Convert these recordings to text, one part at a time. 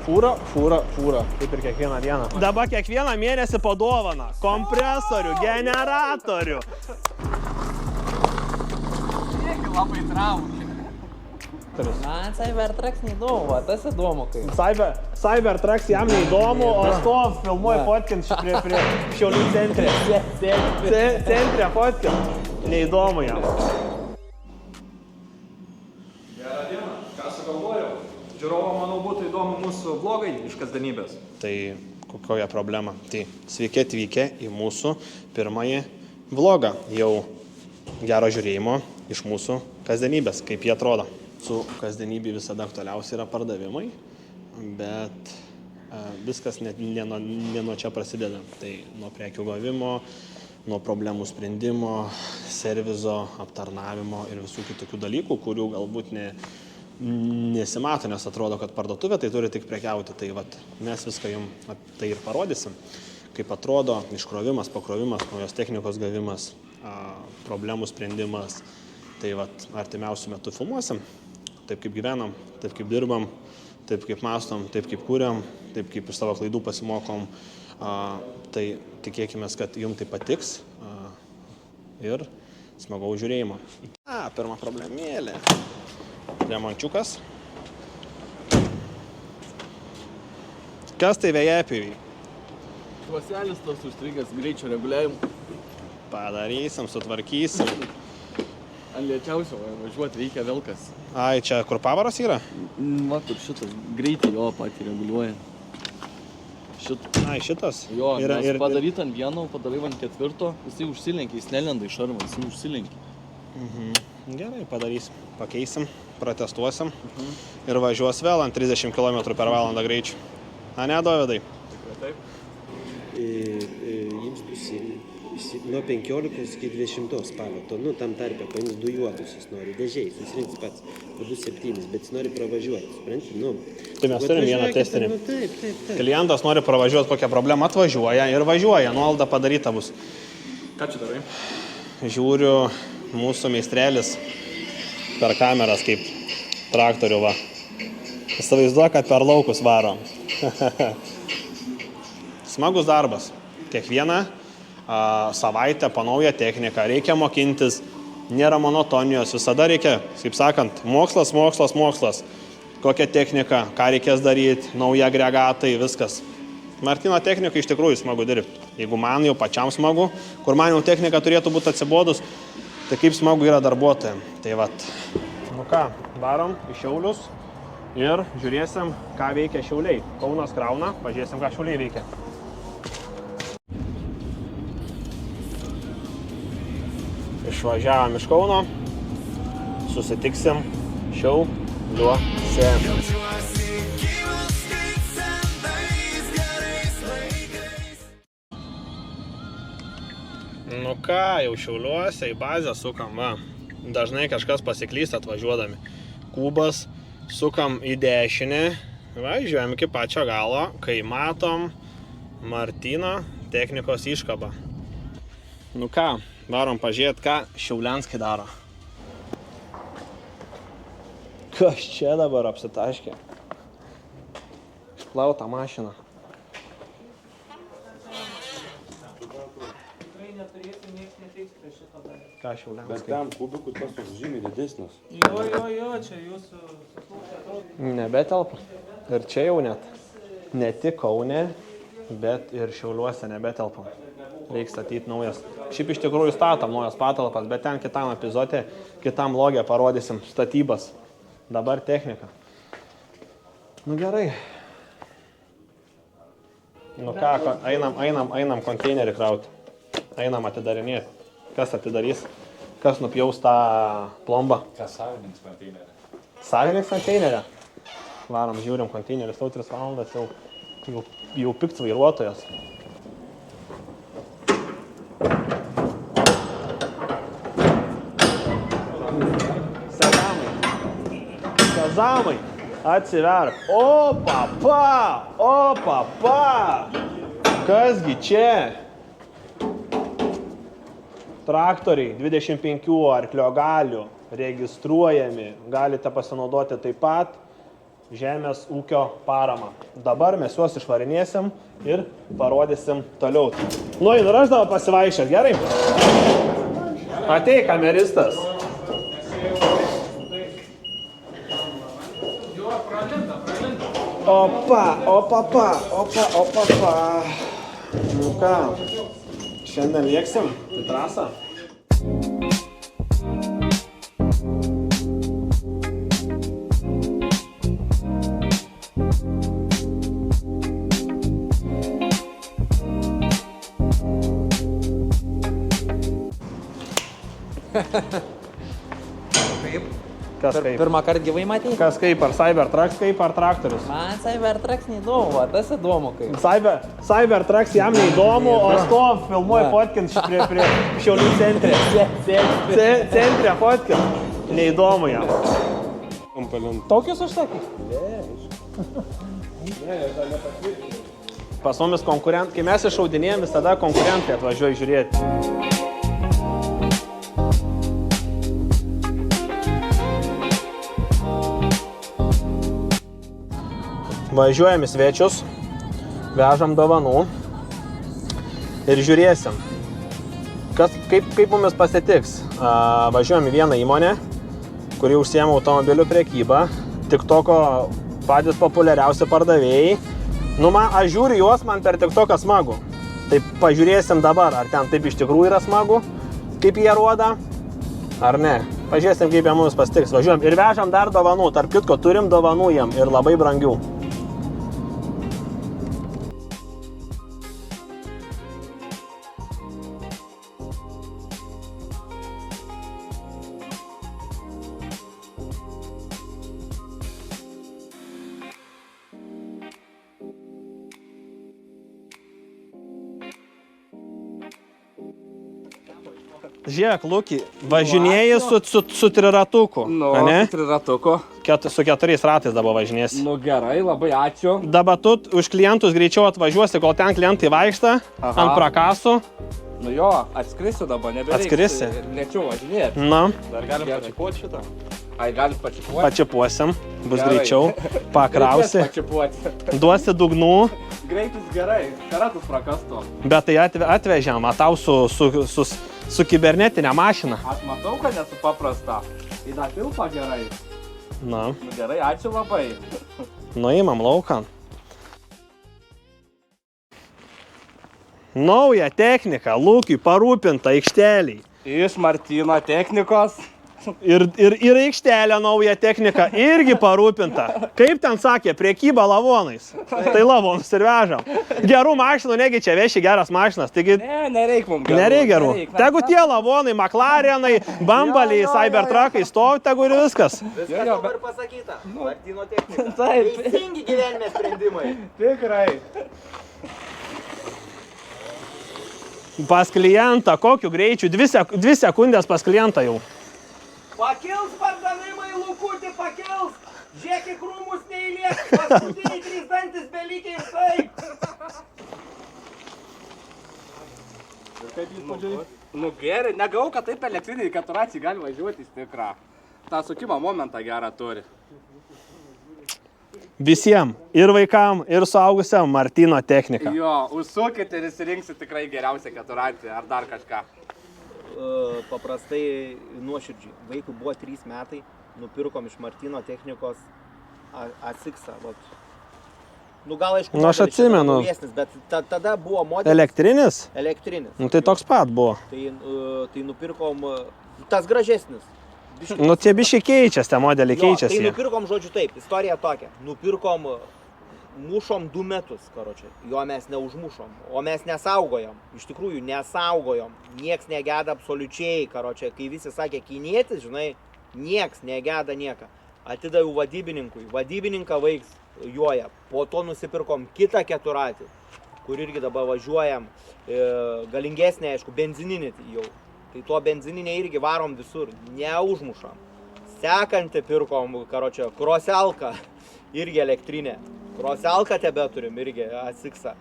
Fūra, kaip ir kiekvieną dieną. Dabar kiekvieną mėnesį po dovaną. Kompresorių, generatorių. Kiek labai traukia. Man Cybertrucks neįdomu, tas įdomu kaip. Cybertrucks jam neįdomu, o stov filmuoja fotkins prie Šiaulių centre. Centre fotkins. Neįdomu jam. Gerą dieną, ką sugalvojau? Žiūrovo, manau, būtų įdomu mūsų vlogai iš kasdienybės. Tai kokia problema? Tai sveiki atvykę į mūsų pirmąjį vlogą. Jau gero žiūrėjimo iš mūsų kasdienybės, kaip jie atrodo. Su kasdienybė visada aktualiausia yra pardavimai, bet viskas ne nuo čia prasideda. Tai nuo prekių gavimo, nuo problemų sprendimo, servizo, aptarnavimo ir visų kitokių dalykų, kurių galbūt nesimato, nes atrodo, kad parduotuvė tai turi tik prekiauti. Tai vat, mes viską jums tai ir parodysim, kaip atrodo iškrovimas, pakrovimas, naujos technikos gavimas, problemų sprendimas. Tai vat, artimiausių metų filmuosim. Taip kaip gyvenam, taip kaip dirbam, taip kaip mąstom, taip kaip kūriam, taip kaip iš savo klaidų pasimokom. Tai tikėkime, kad jums tai patiks ir smagaus žiūrėjimo. Pirma problemėlė. Remončiukas. Kas tai vėjapiviai? Švaselis tas užstrigęs greičio reguliavimu. Padarysim, sutvarkysim. Ant lėčiausio važiuoti reikia velkas. Ai, čia kur pavaras yra? Va, kur šitas greitį jo patį reguliuoja. Ai, šitas? Jo, nes padaryt ant vieno, padarai ant ketvirto, jisai užsilenkia, jis nelenda iš šarvo, jisai užsilenkia. Gerai, padarysim, pakeisim, pratestuosim ir važiuos vėl ant 30 km/h greičiu. Ne, Dovydai? Tikrai taip. Jums bus nuo 15 iki 20 spalio tonu, tam tarpe paims dujuotus, jis nori dėžiai, susirinks pats, po 2,7, bet jis nori pravažiuoti, supranti? Tai mes turim vieną testinį. Taip. Klientas nori pravažiuoti kokią problemą, atvažiuoja ir važiuoja, nuolaida padaryta bus. Ką čia darai? Žiūriu mūsų meistrelis per kameras kaip traktorių va. Įsivaizduoju, kad per laukus varo. Smagus darbas. Kiekvieną savaitę panauja technika, reikia mokintis, nėra monotonijos, visada reikia, kaip sakant, mokslas. Kokia technika, ką reikės daryti, nauji agregatai, viskas. Martino technika iš tikrųjų smagu dirbti. Jeigu man jau pačiam smagu, kur man jau technika turėtų būti atsibodus, tai kaip smagu yra darbuotojams. Tai vat. Nu ką, varom į Šiaulius ir žiūrėsim, ką veikia Šiauliai. Kaunas krauna, pažiūrėsim, ką Šiauliai veikia. Išvažiavom iš Kauno, susitiksim Šiauliuose. Nu ką, jau Šiauliuose į bazę sukam, va. Dažnai kažkas pasiklysta atvažiuodami. Kubas, sukam į dešinę, va, žiūrėjom iki pačio galo, kai matom Martino technikos iškabą. Nu ką, varom pažiūrėti, ką Šiaulianskai daro. Kas čia dabar apsitaškė? Išplauta mašina. Tikrai neturėtų nieks neteiks prie šito dar. Ką Šiaulianskai? Bet tam kubikui tas toks žymiai didesnis. Jo, čia jūsų suslūkė daug. Nebetelpa. Ir čia jau net. Ne tik Kaune, bet ir Šiauliuose nebetelpam. Reiks statyti naujas. Šiaip iš tikrųjų statom naujas patalpas, bet ten kitam epizode, kitam vloge parodysim statybas. Dabar technika. Nu gerai. Nu ką, einam konteinerį krauti. Einam atidarinėti. Kas atidarys? Kas nupjaus tą plombą? Kas savininkas konteinerį? Savininkas konteinerį? Varom, žiūrim konteinerį, jau 3 valandas, jau pikts vairuotojas. Sezamai, atsiverk. O papa! Kasgi čia? Traktoriai 25 arklio galių registruojami, galite pasinaudoti taip pat. žemės ūkio paramą. Dabar mes juos išvarinėsim ir parodysim toliau. Ir aš dabar pasivaišęs, gerai? Ateik, kameristas. Opa. Nu ką, šiandien lėksim į trasą. Kaip? Kas kaip? Pirmą kartą gyvai matei? Kas kaip, ar Cybertrucks kaip, ar traktorius? Man Cybertrucks neįdomu, va, tas įdomu kaip. Cybertrucks jam neįdomu, o stov filmuoja fotkins prie Šiaulių centre. Centre fotkins. Neįdomu jam. Tokius užsakai? Pas mumis konkurentai, kai mes išaudinėjom, visada konkurentai atvažiuoja žiūrėti. Važiuojam į svečius, vežam dovanų ir žiūrėsim, kaip mumis pasitiks. Važiuojam į vieną įmonę, kuri užsiema automobilių prekybą, TikToko patys populiariausi pardavėjai. Aš žiūriu juos, man per TikToką smagu. Tai pažiūrėsim dabar, ar ten taip iš tikrųjų yra smagu, kaip jie rodo, ar ne. Pažiūrėsim, kaip jie mumis pasitiks. Važiuojam ir vežam dar dovanų, tarp kitko turim dovanų jiem ir labai brangių. Žiūrėk, Luki, važinėjai su triratuku, ne? Su triratuku. Su 4 ratais dabar važinėsi. Gerai, labai ačiū. Dabar tu už klientus greičiau atvažiuosi, kol ten klientai vaikšta ant prakasų. Jo, atskrisiu dabar, nebereiks. Atskrisi? Lėčiau važinėti. Dar galim pačipuoti šitą? Galim pačipuoti? Pačipuosim, bus greičiau, pakrausi, duosi dugnų. Greitis gerai, karatus prakasto. Bet tai atvežiam, matau su kibernetinė mašina. Aš matau, kad nesu paprasta. Į tą tilpą gerai. Gerai, ačiū labai. Nuimam laukan. Nauja technika, Lukiui parūpinta aikšteliai. Iš Martyno technikos. Ir aikštelė nauja technika irgi parūpinta. Kaip ten sakė, prekyba lavonais. Tai lavonus ir vežam. Gerų mašinų, negi čia veši geras mašinas. Taigi, nereik mums gerų. Nereik gerų. Tegu tie lavonai, McLarenai, Bambaliai, Cybertruckai stovi, tegu ir viskas. Viskas jau ir pasakyta. Martyno technika. Teisingi gyvenime sprendimai. Tikrai. Pas klientą, kokiu greičiu? 2 sekundės pas klientą jau. Pakils pardavimai, Lukutį, pakils! Žiūrėk, į krūmus neįliek, paskutiniai 3 dantis belikia ir taip. Gerai, negau, kad taip elektriniai keturacijai gali važiuoti iš tikrą. tą sukimo momentą gerą turi. Visiems, ir vaikam, ir suaugusiam, Martyno technika. Jo, užsukit ir įsirinksit tikrai geriausią keturantį ar dar kažką. Paprastai nuoširdžiai. Vaikui buvo 3 metai, nupirkom iš Martyno technikos A6. Nu gal aišku, aš atsimenu. Bet tada buvo modelis. Elektrinis? Elektrinis. Nu, tai toks pat buvo. Tai nupirkom tas gražesnis. Nu, tie biškiai keičiasi, tie modeliai keičiasi. Tai nupirkom, žodžiu, taip, istorija tokia. Nupirkom, mušom 2 metus, karočią. Jo mes neužmušom, o mes nesaugojom. Iš tikrųjų, nesaugojom. Nieks negeda absoliučiai, karočią. Kai visi sakė kinėtis, žinai, nieks negeda nieką. Atidaviau vadybininkui. Vadybininką vaiks joja. Po to nusipirkom kitą keturatį, kur irgi dabar važiuojam. Galingesnė, aišku, benzininį jau. Tai tuo benzininė irgi varom visur, neužmušam. Sekantį pirkom, karočią, kroselką, irgi elektrinė. Kroselką tebe turim irgi, A6.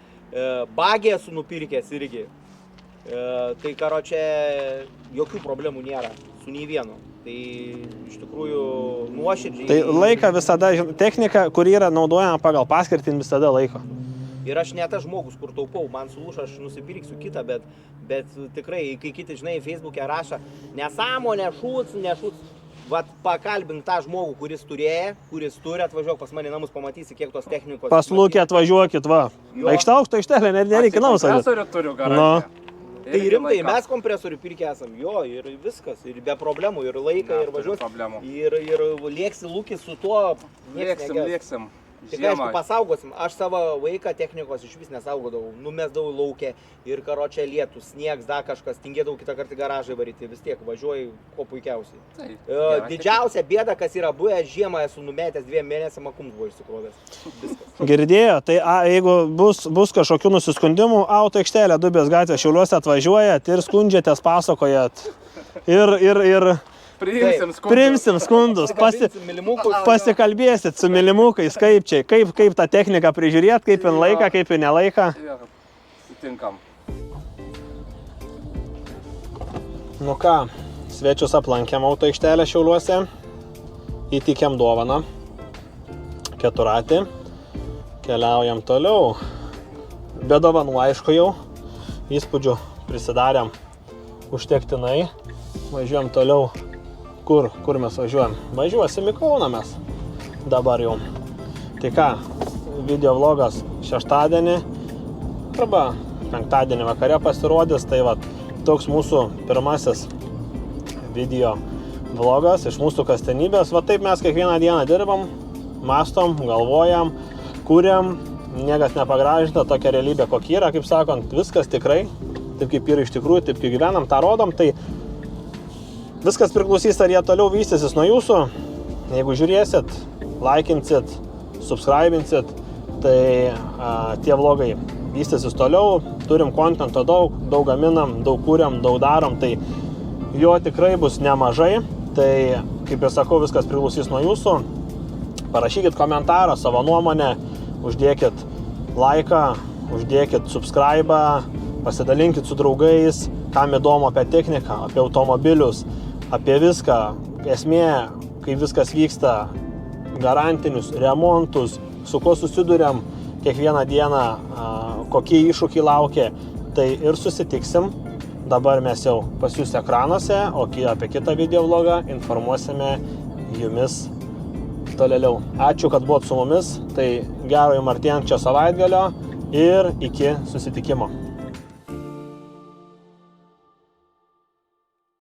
Bagį esu nupirkęs irgi. Tai, karočią, jokių problemų nėra su nei vienu. Tai iš tikrųjų nuoširdžiai. Tai laiką visada, technika, kur yra naudojama pagal paskirtį, visada laiko. Ir aš ne tas žmogus, kur taupau, man sulūš, aš nusipirksiu kitą, bet tikrai, kai kiti, žinai, Facebook'e rašo, nesąmonė, nešūts. Vat pakalbink tą žmogų, kuris turi, atvažiuok pas mane namus, pamatysi, kiek tos technikos. Paslūkė, atvažiuokit, va. Aukšto aikštelė, nereikia namus. Kompresorių turiu garaže. Tai rimtai, mes kompresorių pirkę esam, jo, ir viskas, ir be problemų, ir laiką, ir važiuos. Ir lėksi lūkis su tuo. Lėksim. Tik aišku, pasaugosim. Aš savo vaiką technikos iš vis nesaugodavau. Numesdavau laukę ir karočią lietus, sniegs, dar kažkas, tingėdavau kitą kartą garažą varyti. Vis tiek važiuoju kuo puikiausiai. Didžiausia bėda, kas yra buvę, žiemą esu numetęs 2 mėnesiam, akums buvo išsikrovęs. Viskas. Girdėjo, tai jeigu bus kažkokių nusiskundimų, auto aikštelė Dubės gatvė Šiauliuose atvažiuojat ir skundžiatės, pasakojat. Ir priimsim skundus, pasikalbėsit su mylimukais, kaip tą techniką prižiūrėt, kaip in laiką, kaip in nelaiką. Sutinkam. Nu ką, svečius aplankėm auto aikštelę Šiauliuose, įtikėm dovaną, keturatį, keliaujam toliau, be dovanų aišku jau, įspūdžių prisidarėm užtektinai, važiuojam toliau. Kur mes važiuojam? Važiuosim į Kauną mes dabar jau. Tai ką, video vlogas šeštadienį arba penktadienį vakare pasirodys. Tai va, toks mūsų pirmasis video vlogas iš mūsų kasdienybės. Va taip mes kiekvieną dieną dirbam, mastom, galvojam, kuriam. Niekas nepagražina tokia realybė, kokia yra, kaip sakant, viskas tikrai. Taip kaip yra iš tikrųjų, taip kaip gyvenam, tą rodom. Tai viskas priklausys, ar jie toliau vystysis nuo jūsų. Jeigu žiūrėsit, laikinsit, subscribinsit, tai tie vlogai vystysis toliau. Turim kontento daug gaminam, daug kūriam, daug darom, tai jo tikrai bus nemažai. Tai, kaip ir sakau, viskas priklausys nuo jūsų. Parašykit komentarą, savo nuomonę, uždėkit laiką, uždėkit subscribą, pasidalinkit su draugais, kam įdomu apie techniką, apie automobilius, apie viską, esmė, kaip viskas vyksta, garantinius, remontus, su kuo susiduriam kiekvieną dieną, kokie iššūkiai laukia, tai ir susitiksim. Dabar mes jau pas jūs ekranuose, o apie kitą video vlogą informuosime jumis tolėliau. Ačiū, kad buvot su mumis, tai gero jums artėjančio savaitgalio ir iki susitikimo.